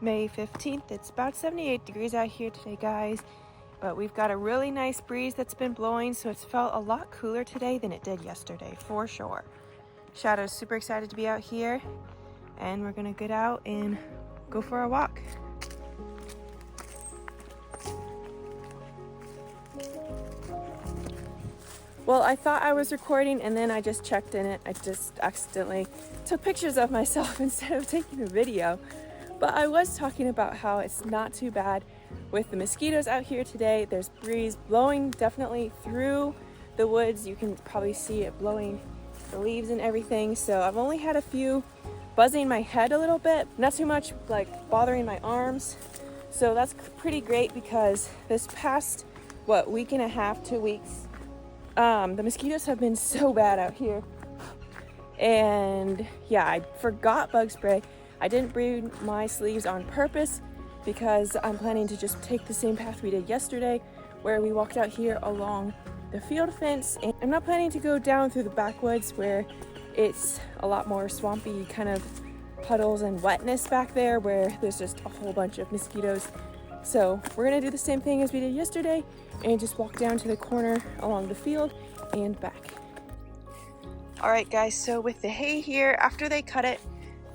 May 15th. It's about 78 degrees out here today, guys, but we've got a really nice breeze that's been blowing, so it's felt a lot cooler today than it did yesterday, for sure. Shadow's super excited to be out here, and we're gonna get out and go for a walk. Well, I thought I was recording, and then I just checked in it. I just accidentally took pictures of myself instead of taking a video. But I was talking about how it's not too bad with the mosquitoes out here today. There's breeze blowing definitely through the woods. You can probably see it blowing the leaves and everything. So I've only had a few buzzing my head a little bit, not too much like bothering my arms. So that's pretty great because this past, week and a half, 2 weeks, the mosquitoes have been so bad out here. And yeah, I forgot bug spray. I didn't bring my sleeves on purpose because I'm planning to just take the same path we did yesterday, where we walked out here along the field fence. And I'm not planning to go down through the backwoods where it's a lot more swampy kind of puddles and wetness back there where there's just a whole bunch of mosquitoes. So we're gonna do the same thing as we did yesterday and just walk down to the corner along the field and back. All right, guys, so with the hay here, after they cut it,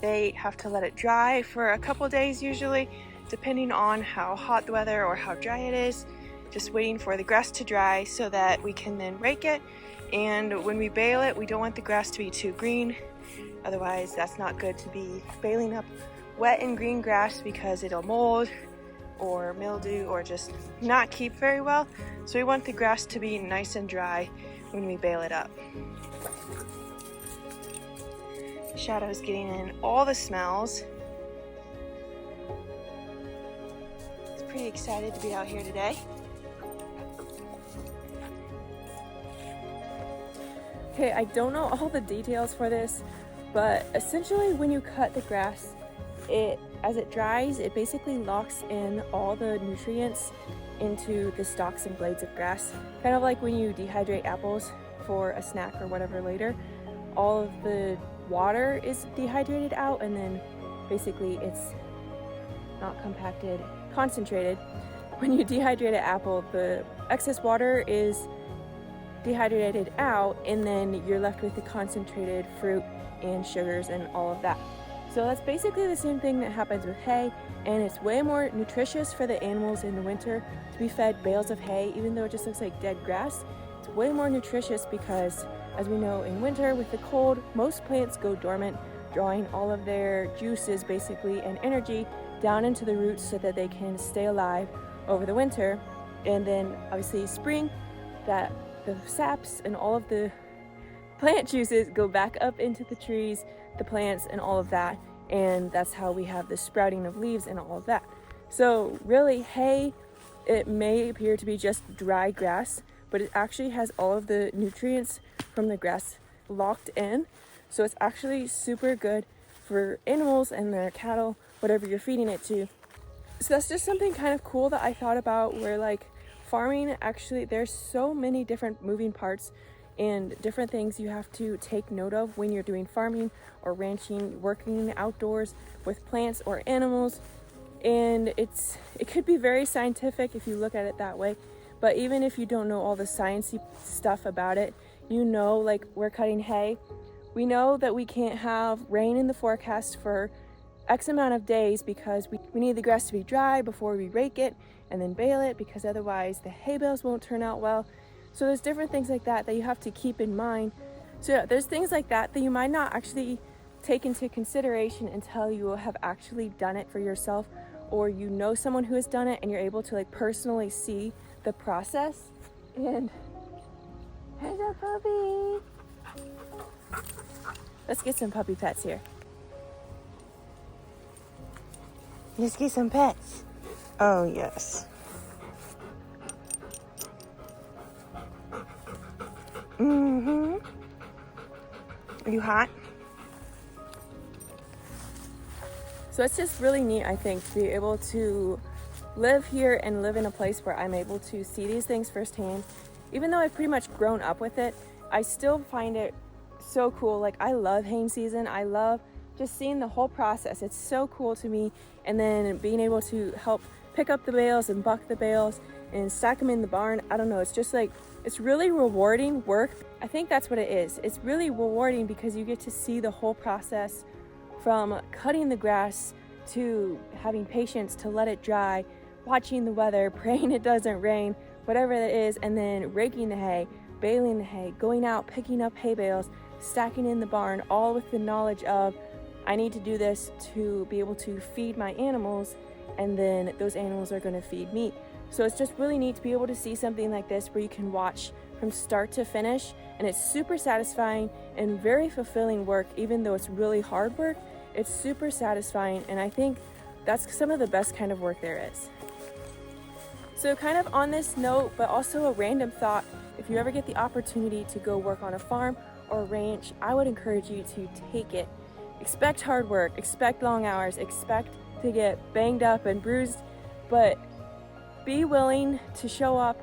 they have to let it dry for a couple days usually, depending on how hot the weather or how dry it is. Just waiting for the grass to dry so that we can then rake it. And when we bale it, we don't want the grass to be too green. Otherwise, that's not good to be baling up wet and green grass because it'll mold or mildew or just not keep very well. So we want the grass to be nice and dry when we bale it up. Shadow's getting in all the smells. He's pretty excited to be out here today. Okay, I don't know all the details for this, but essentially when you cut the grass, as it dries, it basically locks in all the nutrients into the stalks and blades of grass. Kind of like when you dehydrate apples for a snack or whatever later, all of the water is dehydrated out, and then basically it's not compacted, concentrated. When you dehydrate an apple, the excess water is dehydrated out, and then you're left with the concentrated fruit and sugars and all of that. So that's basically the same thing that happens with hay, and it's way more nutritious for the animals in the winter to be fed bales of hay. Even though it just looks like dead grass, it's way more nutritious because, as we know, in winter with the cold, most plants go dormant, drawing all of their juices basically and energy down into the roots so that they can stay alive over the winter. And then obviously spring, that the saps and all of the plant juices go back up into the trees, the plants and all of that, and that's how we have the sprouting of leaves and all of that. So really, hay, it may appear to be just dry grass, but it actually has all of the nutrients from the grass locked in. So it's actually super good for animals and their cattle, whatever you're feeding it to. So that's just something kind of cool that I thought about, where like farming, actually there's so many different moving parts and different things you have to take note of when you're doing farming or ranching, working outdoors with plants or animals. And it could be very scientific if you look at it that way, but even if you don't know all the sciencey stuff about it, you know, like we're cutting hay, we know that we can't have rain in the forecast for X amount of days because we need the grass to be dry before we rake it and then bale it, because otherwise the hay bales won't turn out well. So there's different things like that that you have to keep in mind. So yeah, there's things like that that you might not actually take into consideration until you have actually done it for yourself, or you know someone who has done it and you're able to like personally see the process. And here's our puppy. Let's get some puppy pets here. Let's get some pets. Oh yes. Are you hot? So it's just really neat, I think, to be able to live here and live in a place where I'm able to see these things firsthand. Even though I've pretty much grown up with it, I still find it so cool. Like, I love haying season. I love just seeing the whole process, it's so cool to me. And then being able to help pick up the bales and buck the bales and stack them in the barn, I don't know, it's just like, it's really rewarding work. I think that's what it is. It's really rewarding because you get to see the whole process, from cutting the grass to having patience to let it dry, watching the weather, praying it doesn't rain, whatever that is, and then raking the hay, baling the hay, going out, picking up hay bales, stacking in the barn, all with the knowledge of, I need to do this to be able to feed my animals, and then those animals are going to feed me. So it's just really neat to be able to see something like this where you can watch from start to finish, and it's super satisfying and very fulfilling work. Even though it's really hard work, it's super satisfying, and I think that's some of the best kind of work there is. So kind of on this note, but also a random thought, if you ever get the opportunity to go work on a farm or a ranch, I would encourage you to take it. Expect hard work, expect long hours, expect to get banged up and bruised, but be willing to show up,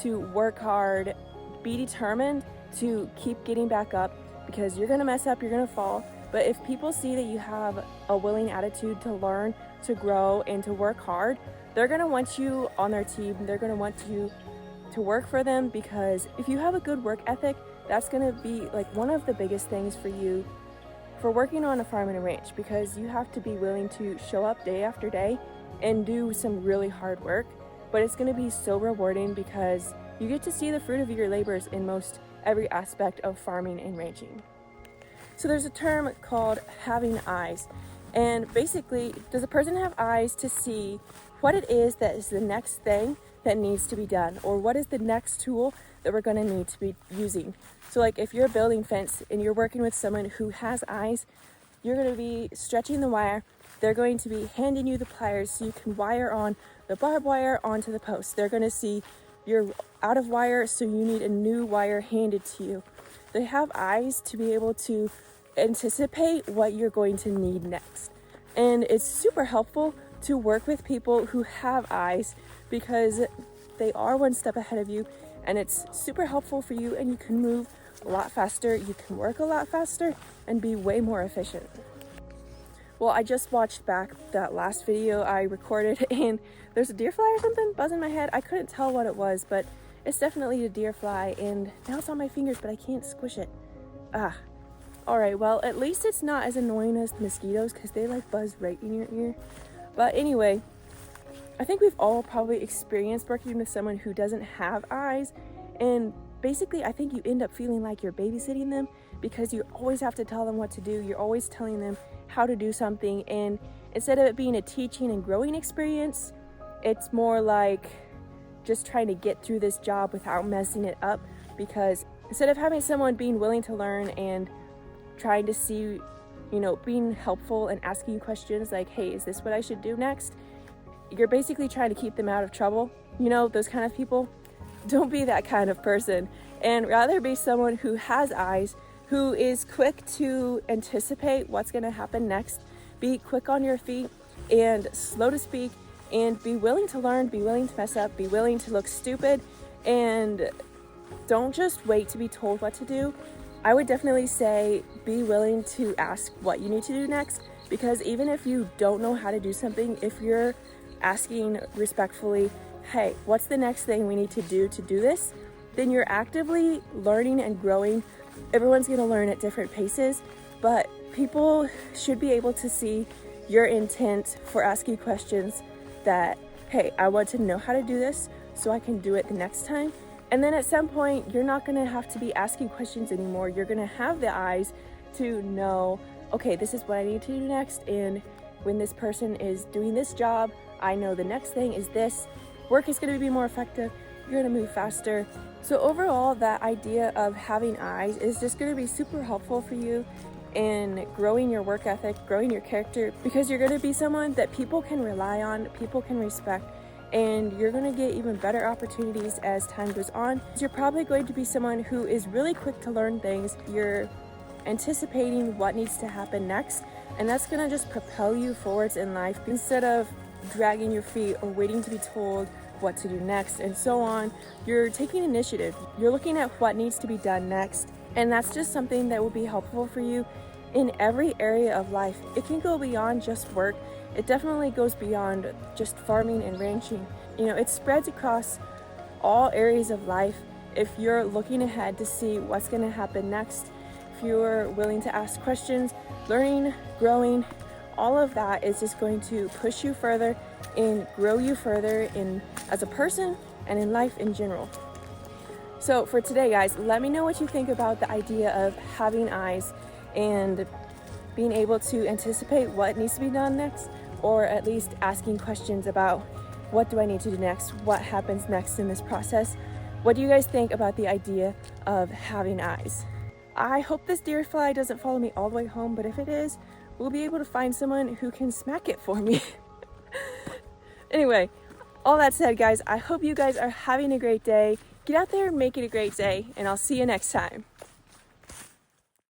to work hard, be determined to keep getting back up, because you're gonna mess up, you're gonna fall. But if people see that you have a willing attitude to learn, to grow, and to work hard, they're gonna want you on their team. They're gonna want you to work for them, because if you have a good work ethic, that's gonna be like one of the biggest things for you for working on a farm and a ranch, because you have to be willing to show up day after day and do some really hard work. But it's gonna be so rewarding because you get to see the fruit of your labors in most every aspect of farming and ranching. So there's a term called having eyes. And basically, does a person have eyes to see what it is that is the next thing that needs to be done, or what is the next tool that we're gonna need to be using? So like if you're building fence and you're working with someone who has eyes, you're gonna be stretching the wire. They're going to be handing you the pliers so you can wire on the barbed wire onto the post. They're gonna see you're out of wire, so you need a new wire handed to you. They have eyes to be able to anticipate what you're going to need next. And it's super helpful to work with people who have eyes, because they are one step ahead of you, and it's super helpful for you, and you can move a lot faster, you can work a lot faster, and be way more efficient. Well, I just watched back that last video I recorded, and there's a deer fly or something buzzing my head. I couldn't tell what it was, but it's definitely a deer fly, and now it's on my fingers, but I can't squish it. Alright, well, at least it's not as annoying as mosquitoes, because they like buzz right in your ear. But anyway, I think we've all probably experienced working with someone who doesn't have eyes, and basically I think you end up feeling like you're babysitting them, because you always have to tell them what to do. You're always telling them how to do something, and instead of it being a teaching and growing experience, it's more like just trying to get through this job without messing it up. Because instead of having someone being willing to learn and trying to see, being helpful and asking you questions like, hey, is this what I should do next? You're basically trying to keep them out of trouble. Those kind of people. Don't be that kind of person, and rather be someone who has eyes, who is quick to anticipate what's going to happen next. Be quick on your feet and slow to speak, and be willing to learn, be willing to mess up, be willing to look stupid, and don't just wait to be told what to do. I would definitely say be willing to ask what you need to do next, because even if you don't know how to do something, if you're asking respectfully, hey, what's the next thing we need to do this, then you're actively learning and growing. Everyone's going to learn at different paces, but people should be able to see your intent for asking questions, that, hey, I want to know how to do this so I can do it the next time. And then at some point, you're not going to have to be asking questions anymore. You're going to have the eyes to know, okay, this is what I need to do next. And when this person is doing this job, I know the next thing is this. Work is going to be more effective. You're going to move faster. So overall, that idea of having eyes is just going to be super helpful for you in growing your work ethic, growing your character, because you're going to be someone that people can rely on, people can respect, and you're going to get even better opportunities as time goes on. You're probably going to be someone who is really quick to learn things. You're anticipating what needs to happen next, and that's going to just propel you forwards in life, instead of dragging your feet or waiting to be told what to do next and so on. You're taking initiative. You're looking at what needs to be done next, and that's just something that will be helpful for you in every area of life. It can go beyond just work. It definitely goes beyond just farming and ranching. You know, it spreads across all areas of life. If you're looking ahead to see what's going to happen next, if you're willing to ask questions, learning, growing, all of that is just going to push you further and grow you further in as a person and in life in general. So for today, guys, let me know what you think about the idea of having eyes and being able to anticipate what needs to be done next, or at least asking questions about what do I need to do next, what happens next in this process. What do you guys think about the idea of having eyes? I hope this deer fly doesn't follow me all the way home, but if it is, we'll be able to find someone who can smack it for me. Anyway, all that said, guys, I hope you guys are having a great day. Get out there and make it a great day, and I'll see you next time.